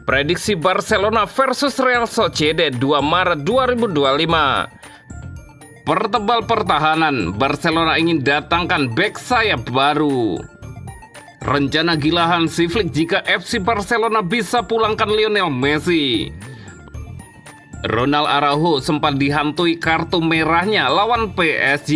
Prediksi Barcelona versus Real Sociedad 2 Maret 2025. Pertebal pertahanan, Barcelona ingin datangkan bek sayap baru. Rencana gila Hansi Flick jika FC Barcelona bisa pulangkan Lionel Messi. Ronald Araujo sempat dihantui kartu merahnya lawan PSG.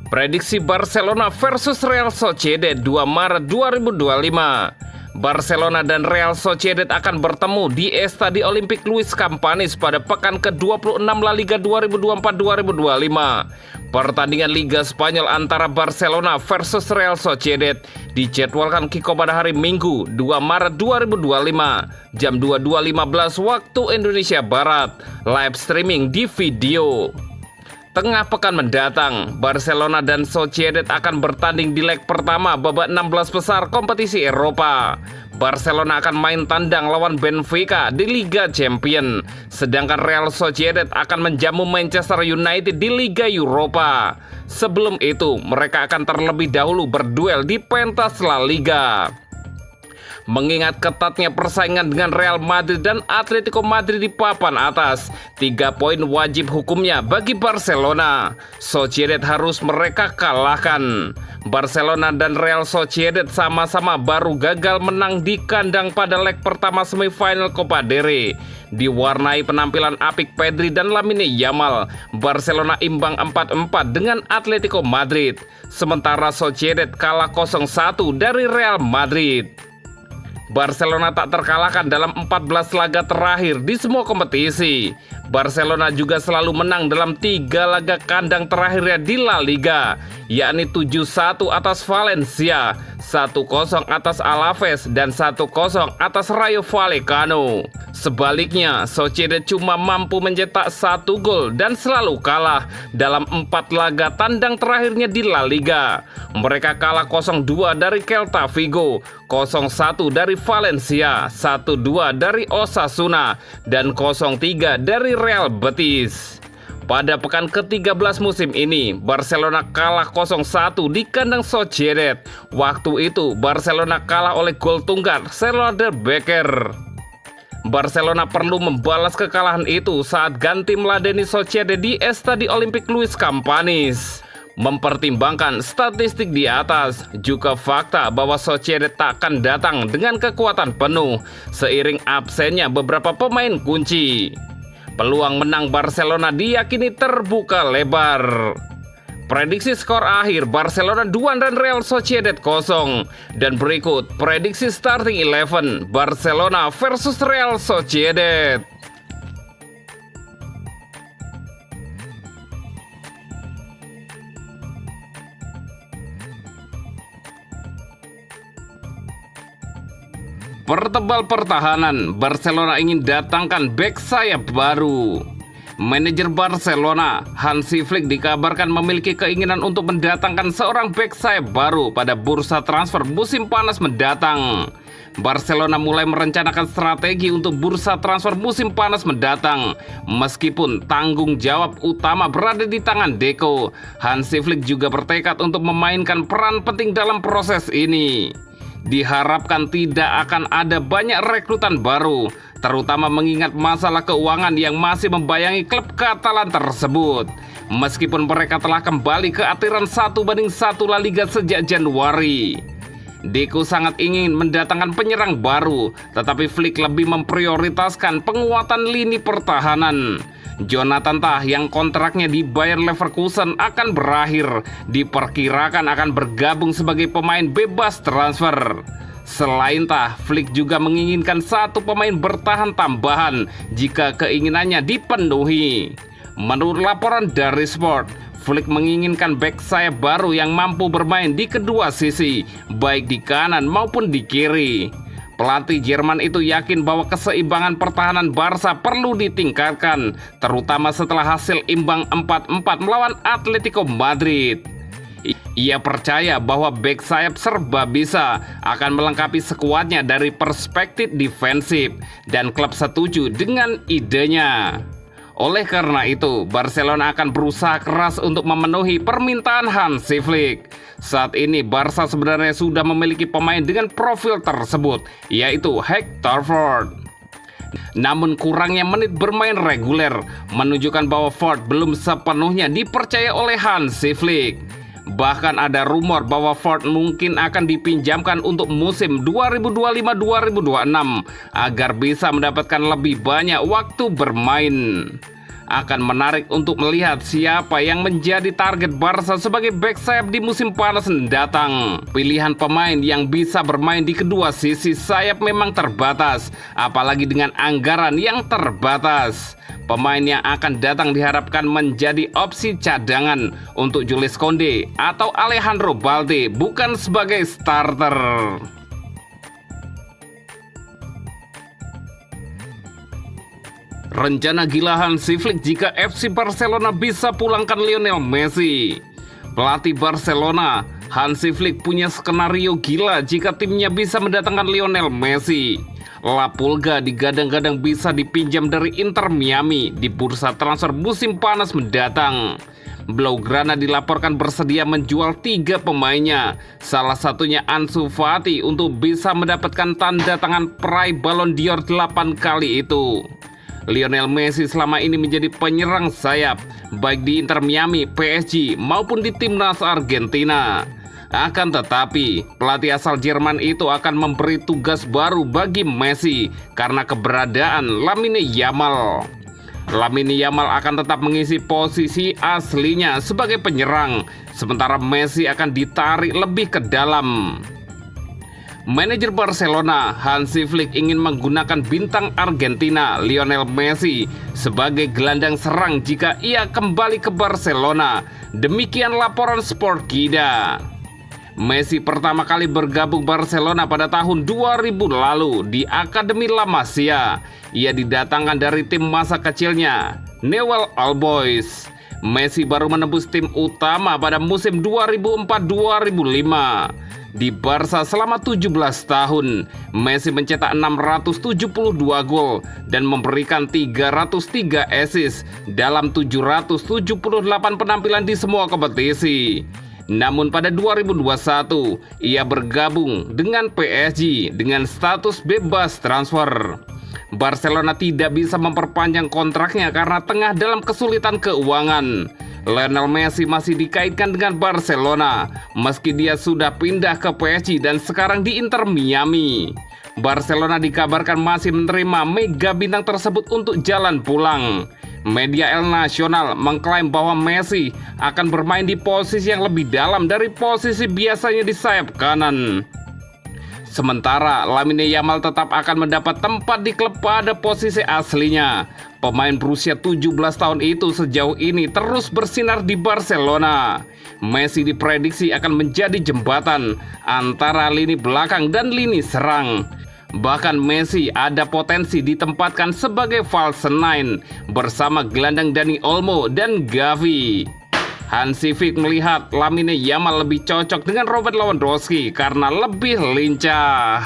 Prediksi Barcelona versus Real Sociedad 2 Maret 2025. Barcelona dan Real Sociedad akan bertemu di Estadio Olímpic Luis Companys pada pekan ke-26 La Liga 2024-2025. Pertandingan Liga Spanyol antara Barcelona versus Real Sociedad dijadwalkan kick-off pada hari Minggu 2 Maret 2025 jam 22.15 waktu Indonesia Barat, live streaming di video. Tengah pekan mendatang, Barcelona dan Sociedad akan bertanding di leg pertama babak 16 besar kompetisi Eropa. Barcelona akan main tandang lawan Benfica di Liga Champions, sedangkan Real Sociedad akan menjamu Manchester United di Liga Eropa. Sebelum itu, mereka akan terlebih dahulu berduel di pentas La Liga. Mengingat ketatnya persaingan dengan Real Madrid dan Atletico Madrid di papan atas, 3 poin wajib hukumnya bagi Barcelona. Sociedad harus mereka kalahkan. Barcelona dan Real Sociedad sama-sama baru gagal menang di kandang pada leg pertama semifinal Copa del Rey. Diwarnai penampilan apik Pedri dan Lamine Yamal, Barcelona imbang 4-4 dengan Atletico Madrid. Sementara Sociedad kalah 0-1 dari Real Madrid. Barcelona tak terkalahkan dalam 14 laga terakhir di semua kompetisi. Barcelona juga selalu menang dalam 3 laga kandang terakhirnya di La Liga, yakni 7-1 atas Valencia, 1-0 atas Alaves, dan 1-0 atas Rayo Vallecano. Sebaliknya, Sociedad cuma mampu mencetak 1 gol dan selalu kalah dalam 4 laga tandang terakhirnya di La Liga. Mereka kalah 0-2 dari Celta Vigo, 0-1 dari Valencia, 1-2 dari Osasuna, dan 0-3 dari Real Betis. Pada pekan ke-13 musim ini, Barcelona kalah 0-1 di kandang Sociedad. Waktu itu, Barcelona kalah oleh gol tunggal Sergio Becker. Barcelona perlu membalas kekalahan itu saat ganti meladeni Sociedad di Estadio Olímpic Luis Companys. Mempertimbangkan statistik di atas, juga fakta bahwa Sociedad tak akan datang dengan kekuatan penuh seiring absennya beberapa pemain kunci. Peluang menang Barcelona diyakini terbuka lebar. Prediksi skor akhir Barcelona 2 dan Real Sociedad 0. Dan berikut prediksi starting 11 Barcelona versus Real Sociedad. Pertebal pertahanan, Barcelona ingin datangkan bek sayap baru. Manajer Barcelona, Hansi Flick, dikabarkan memiliki keinginan untuk mendatangkan seorang bek sayap baru pada bursa transfer musim panas mendatang. Barcelona mulai merencanakan strategi untuk bursa transfer musim panas mendatang. Meskipun tanggung jawab utama berada di tangan Deco, Hansi Flick juga bertekad untuk memainkan peran penting dalam proses ini. Diharapkan tidak akan ada banyak rekrutan baru, terutama mengingat masalah keuangan yang masih membayangi klub Katalan tersebut. Meskipun mereka telah kembali ke atiran 1-1 La Liga sejak Januari. Deco sangat ingin mendatangkan penyerang baru, tetapi Flick lebih memprioritaskan penguatan lini pertahanan. Jonathan Tah yang kontraknya di Bayer Leverkusen akan berakhir, diperkirakan akan bergabung sebagai pemain bebas transfer. Selain Tah, Flick juga menginginkan 1 pemain bertahan tambahan jika keinginannya dipenuhi. Menurut laporan dari Sport, Flick menginginkan bek sayap baru yang mampu bermain di kedua sisi, baik di kanan maupun di kiri. Pelatih Jerman itu yakin bahwa keseimbangan pertahanan Barca perlu ditingkatkan, terutama setelah hasil imbang 4-4 melawan Atletico Madrid. Ia percaya bahwa bek sayap serba bisa akan melengkapi skuadnya dari perspektif defensif, dan klub setuju dengan idenya. Oleh karena itu, Barcelona akan berusaha keras untuk memenuhi permintaan Hansi Flick. Saat ini Barca sebenarnya sudah memiliki pemain dengan profil tersebut, yaitu Hector Ford. Namun kurangnya menit bermain reguler menunjukkan bahwa Ford belum sepenuhnya dipercaya oleh Hansi Flick. Bahkan ada rumor bahwa Ford mungkin akan dipinjamkan untuk musim 2025-2026 agar bisa mendapatkan lebih banyak waktu bermain. Akan menarik untuk melihat siapa yang menjadi target Barca sebagai back sayap di musim panas mendatang. Pilihan pemain yang bisa bermain di kedua sisi sayap memang terbatas, apalagi dengan anggaran yang terbatas. Pemain yang akan datang diharapkan menjadi opsi cadangan untuk Jules Koundé atau Alejandro Balde, bukan sebagai starter. Rencana gila Hansi Flick jika FC Barcelona bisa pulangkan Lionel Messi. Pelatih Barcelona, Hansi Flick punya skenario gila jika timnya bisa mendatangkan Lionel Messi. La Pulga digadang-gadang bisa dipinjam dari Inter Miami di bursa transfer musim panas mendatang. Blaugrana dilaporkan bersedia menjual 3 pemainnya, salah satunya Ansu Fati untuk bisa mendapatkan tanda tangan peraih Ballon d'Or 8 kali itu. Lionel Messi selama ini menjadi penyerang sayap, baik di Inter Miami, PSG, maupun di timnas Argentina. Akan tetapi, pelatih asal Jerman itu akan memberi tugas baru bagi Messi karena keberadaan Lamine Yamal. Lamine Yamal akan tetap mengisi posisi aslinya sebagai penyerang, sementara Messi akan ditarik lebih ke dalam. Manajer Barcelona, Hansi Flick ingin menggunakan bintang Argentina, Lionel Messi, sebagai gelandang serang jika ia kembali ke Barcelona. Demikian laporan Sportskida. Messi pertama kali bergabung Barcelona pada tahun 2000 lalu di Akademi La Masia. Ia didatangkan dari tim masa kecilnya, Newell's Old Boys. Messi baru menembus tim utama pada musim 2004-2005. Di Barca selama 17 tahun, Messi mencetak 672 gol dan memberikan 303 assist dalam 778 penampilan di semua kompetisi. Namun pada 2021, ia bergabung dengan PSG dengan status bebas transfer. Barcelona tidak bisa memperpanjang kontraknya karena tengah dalam kesulitan keuangan. Lionel Messi masih dikaitkan dengan Barcelona, meski dia sudah pindah ke PSG dan sekarang di Inter Miami. Barcelona dikabarkan masih menerima mega bintang tersebut untuk jalan pulang. Media El Nacional mengklaim bahwa Messi akan bermain di posisi yang lebih dalam dari posisi biasanya di sayap kanan. Sementara Lamine Yamal tetap akan mendapat tempat di klub pada posisi aslinya. Pemain berusia 17 tahun itu sejauh ini terus bersinar di Barcelona. Messi diprediksi akan menjadi jembatan antara lini belakang dan lini serang. Bahkan Messi ada potensi ditempatkan sebagai false nine bersama gelandang Dani Olmo dan Gavi. Hansi Flick melihat Lamine Yamal lebih cocok dengan Robert Lewandowski karena lebih lincah.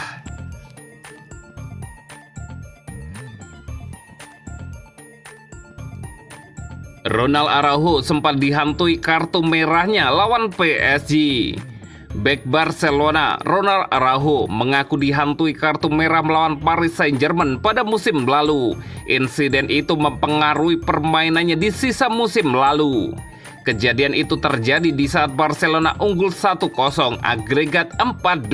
Ronald Araujo sempat dihantui kartu merahnya lawan PSG. Bek Barcelona, Ronald Araujo mengaku dihantui kartu merah melawan Paris Saint-Germain pada musim lalu. Insiden itu mempengaruhi permainannya di sisa musim lalu. Kejadian itu terjadi di saat Barcelona unggul 1-0 agregat 4-2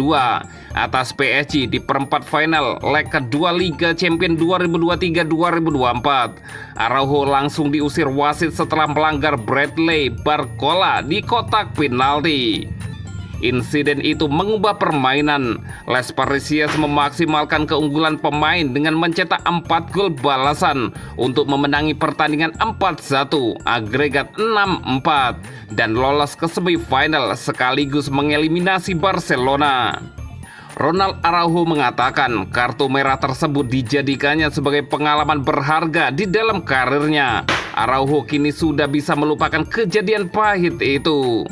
atas PSG di perempat final leg kedua Liga Champions 2023-2024. Araujo langsung diusir wasit setelah melanggar Bradley Barcola di kotak penalti. Insiden itu mengubah permainan. Les Parisiens memaksimalkan keunggulan pemain dengan mencetak 4 gol balasan untuk memenangi pertandingan 4-1 agregat 6-4 dan lolos ke semifinal sekaligus mengeliminasi Barcelona. Ronald Araujo mengatakan kartu merah tersebut dijadikannya sebagai pengalaman berharga di dalam karirnya. Araujo kini sudah bisa melupakan kejadian pahit itu.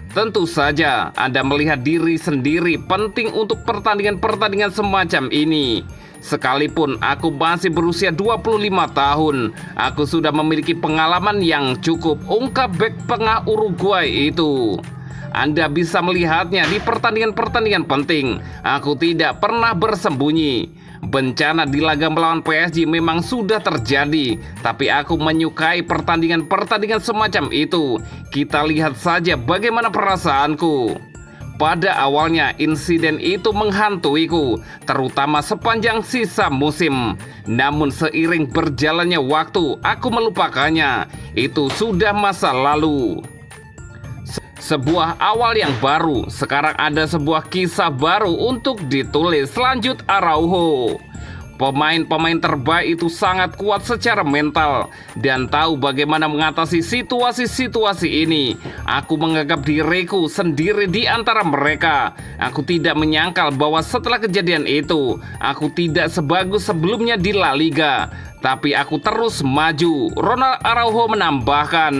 Tentu saja Anda melihat diri sendiri penting untuk pertandingan-pertandingan semacam ini. Sekalipun aku masih berusia 25 tahun, aku sudah memiliki pengalaman yang cukup, ungkap bek tengah Uruguay itu. Anda bisa melihatnya di pertandingan-pertandingan penting. Aku tidak pernah bersembunyi. Bencana di laga melawan PSG memang sudah terjadi, tapi aku menyukai pertandingan-pertandingan semacam itu. Kita lihat saja bagaimana perasaanku. Pada awalnya insiden itu menghantuiku, terutama sepanjang sisa musim. Namun seiring berjalannya waktu, aku melupakannya. Itu sudah masa lalu. Sebuah awal yang baru, sekarang ada sebuah kisah baru untuk ditulis. Lanjut Araujo. Pemain-pemain terbaik itu sangat kuat secara mental dan tahu bagaimana mengatasi situasi-situasi ini. Aku menganggap diriku sendiri di antara mereka. Aku tidak menyangkal bahwa setelah kejadian itu, aku tidak sebagus sebelumnya di La Liga. Tapi aku terus maju. Ronald Araujo menambahkan.